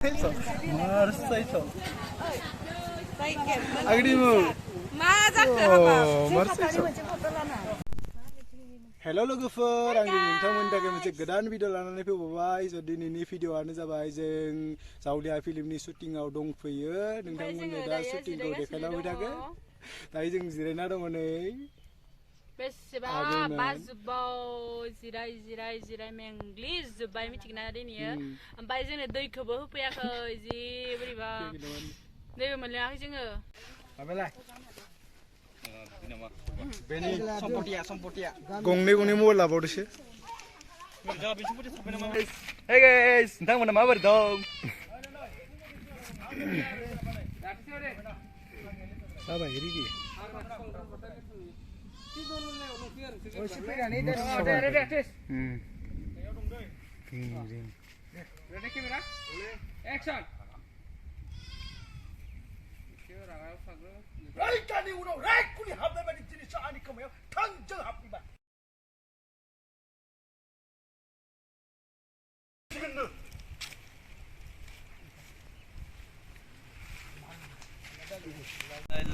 Marseille. Marseille. Agdimu. Oh, Marseille. Hello लोगोफोर आं नोंथांमोननि थाखाय मोनसे गोदान भिडिअ लानानै फैबाय स' दिनैनि भिडिअआनो जाबाय जों जावलिया फिल्मनि शुटिंआव दंफैयो नोंथांमोननो दा शुटिंखौ देखायलांबाय थागोन दायो जों जिरायना दङ नै बेसेबा बाजुबाव जिराय मेंग्लि जोब्बाय मिथिगोना दिनैयो ओमफ्राय जोंनो दैखौबो होफैयाखै जि बोरैबा दैबो मोनलोङाखै जोङो माबालाय Beni sompotia. Gongni mobile labaवदोसो. Hey guys, नोंथांमोना माबोरै दं? जाबाय ready. Ready camera? Action. Right ani uno right kuni habbe bani jinis ani kamaya tangjang habbi ba.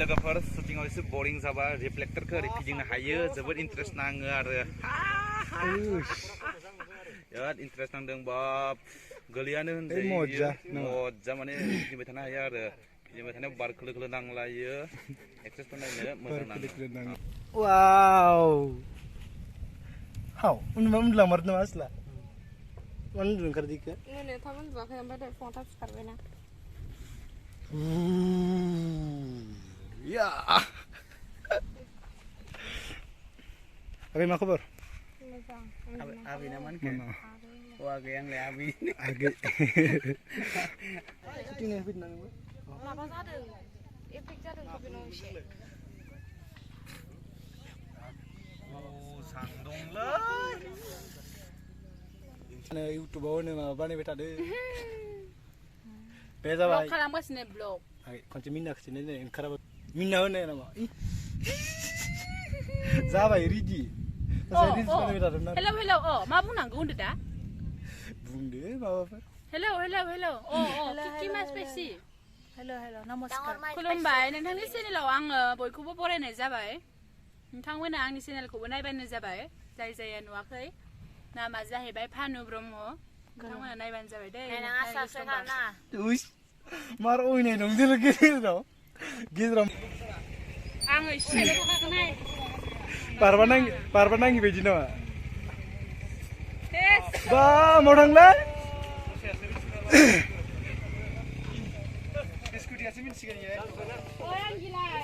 लोगोफोर शुटिंआव एसे बोरिं जाबा रिफ्लेक्टरखौ ओरै फिदिंनो हायो जोबोद इन्ट्रेस्ट नाङो आरो बिराद इन्ट्रेस्ट नांदों बाब गोलैयानो होनजायो मजा माने गिदिंबाय थानो हायो आरो गिदिंबाय थानायाव बार खोलो खोलो नांलायो एक्सेसफोर नायनो मोजां नाङो वाव हाव उन्दुलांमार नामा आसला मानो उन्दुनो ओंखारदिखो नै थाब उन्दुवाखै ओमफ्राय दा फुङाव थाब सिखारबायना या Abi मा खबर मोजां Abi naman kan? Wah yang le Abi. Abi. Syutingnya fit nang. माबा जादों एफेक्ट जादों कपिनाव एसे सान्दुंलै इउट्युबाव होनो माबा बानायबाय थादों बे जाबाय खालामगासिनो ब्लग खनसे मिना खिथिनाय जायो ओंखाराबा मिना होनो नामा जाबाय रेडि हेलौ अ मा बुंनांगौ होनदो दा बुंदो माबाफोर हेलौ अ किकि मा स्पेसि हेलौ नमस्कार खुलुमबाय नोंथांनि चेनेलाव आङो बयखौबो बरायनाय जाबाय नोंथांमोना आंनि चेनेलखौबो नायबानो जाबाय जाय जाया नुवाखै नामा जाहैबाय फानु ब्रह्म नोंथांमोना नायबानो जाबाय दे मार ओइनाय दं गेजेराव आङो सेलेक्ट खालामनाय बारबा नाङि बायदि नामा बा माव थांलाय स्कुटियासो मिथिगोन इयो ओइ आं गिलाय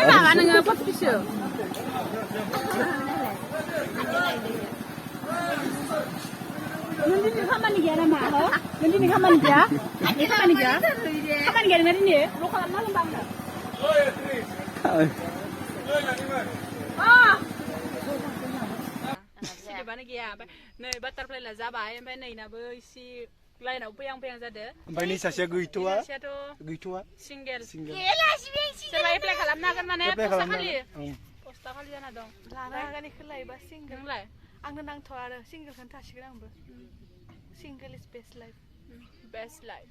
माबा नोङो फट'सो नों दिनै खामानि गैया नामा नों दिनै खामानि गैया खामानि गैया नोंना दिनै ल' खालामना होनबा आंनो सिलेबानो गैया ओमफ्राय नै बाटारफ्लाइला जाबाय ओमफ्राय नैनाबो इसे लाइनाव फैहां जादों ओमफ्राय नै सासेया गैथ'वा सिंगेल सोरबा एप्लाइ खालामनो हागोन माने पस्टा खालि जाना दं लानो हागोन इखौ लायोबा सिंगेल नोंलाय आंनो नांथ'आ आरो सिंगेलखौनो थासिगोन आंबो सिंगेल इज बेस्ट लाइफ